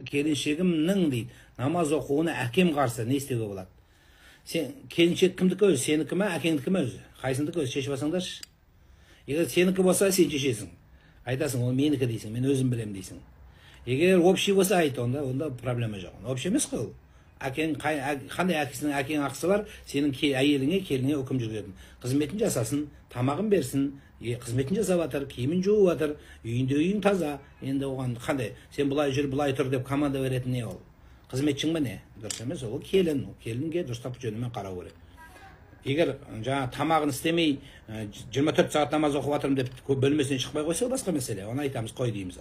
келіншегімнің дейді намаз оқуына әкем қарсы, не істеуге болады? Сен келіншек кімдікі өзі, сенікі ме, әкеңдікі ме өзі? Қайсындікі өзі шешіп алсаңдаршы. Егер сенікі болса, сен шешесің. Айтасың, ол менікі дейсің, мен өзім білем дейсің. Егер общий болса айт, онда проблема жоқ. Общий емес қой ол. Әкең қандай әкесінің әкең ақысы бар, сенің әйеліңе, келініңе үкім жүргізетін. Қызметін жасасын, тамағын берсін, қызметін жасап жатыр, киімін жуып жатыр, үйінде үйің таза. Енді оған қандай, сен былай жүр, былай тұр деп команда беретін не ол? Қызметшің ба не? Дұрыс емес, ол келінге дұрыстап жөнімен қарау керек. Егер жаңа тамағын істемей 24 сағат намаз оқып жатырмын деп бөлмесінен шықпай қойса, басқа мәселе. Оны айтамыз, қой дейміз.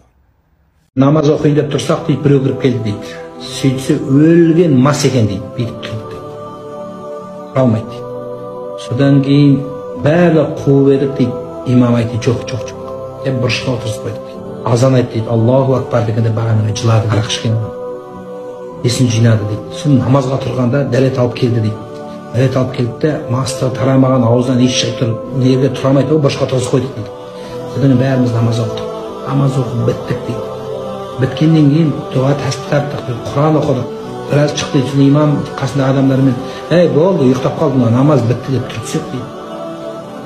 Намаз оқиын деп тұрсақ дейді, біреу кіріп келді дейді. Сөйтсе өлген мас екен дейді, бүйтіп тұрды дейді. Қалмайды дейді. Содан кейін бәрі қуып едік дейді. Имам айтты, жоқ. Деп бұрышқа отырғызып қойдық дейді. Азан айтты дейді, Аллаху акбар дегенде бағанағы жылады, арақ ішкен. Есін жинады дейді. Сосын намазға тұрғанда дәрет алып келді дейді. Дәрет алып келді де, мастығы тарамаған аузынан еш шығып тұр, неге тұрамайды, бұрышқа отырғызып қойдық дейді. Содан бәріміз намаз оқыдық. Намаз оқып біттік дейді. Біткеннен кейін дұға тәсбih тарттық, Құран оқыдық. Біраз шықты дейді, имам қасындағы адамдармен, болды, ұйықтап қалдым, намаз бітті деп тұрсақ дейді.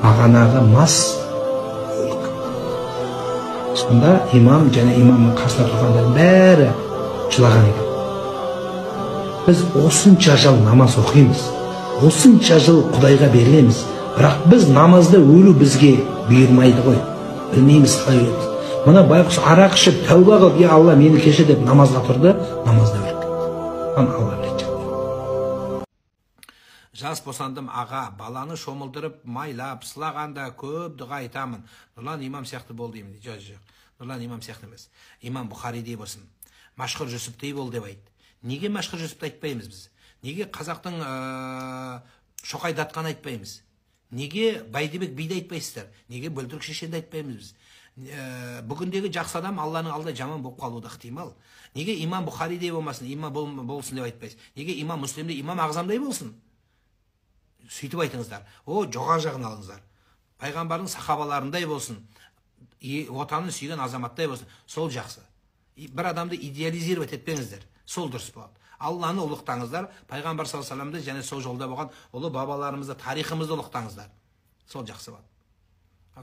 Бағанағы мас өлік. Сонда имам және имамның қасында тұрғандар бәрі жылаған екен. Біз осынша жыл намаз оқимыз, осынша жыл Құдайға берілеміз, бірақ біз намазда өлу бізге бұйырмайды ғой, білмейміз қалай өлеміз. Мына байқұс арақ ішіп тәуба қылып, Алла мені кешір деп намазға тұрды, намазда өліп кетті. Алла біледі. Жас босандым аға, баланы шомылдырып, майлап, сылағанда көп дұға айтамын. Нұрлан имам сияқты бол деймін. Жоқ. Нұрлан имам сияқты емес. Имам Бұхаридей болсын. Машхұр Жүсіптей бол деп айт. Неге Машхұр Жүсіпті айтпаймыз біз? Неге қазақтың Шоқайдатқан айтпаймыз? Неге Байдыбек биді айтпайсыздар? Неге Бөлтірік шешенді айтпаймыз біз? Бүгіндегі жақсы адам Алланың алдында жаман болып қалуы да ықтимал. Неге имам Бұхаридей болмасын, имам болсын деп айтпайсыз? Неге имам Мүслимдей, имам Ағзамдай болсын? Сөйтіп айтыңыздар. Жоғары жағын алыңыздар. Пайғамбардың сахабаларындай болсын, отанын сүйген азаматтай болсын. Сол жақсы. Бір адамды идеализировать етпеңіздер. Сол дұрыс болады. Алланы ұлықтаңыздар, Пайғамбар саллаллаху алейхи вассаламды және сол жолда болған ұлы бабаларымызды, тарихымызды ұлықтаңыздар. Сол жақсы болады.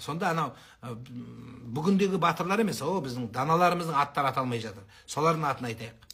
Сонда анау бүгіндегі батырлар емес, біздің даналарымыздың аттары аталмай жатыр. Солардың атын айтайық.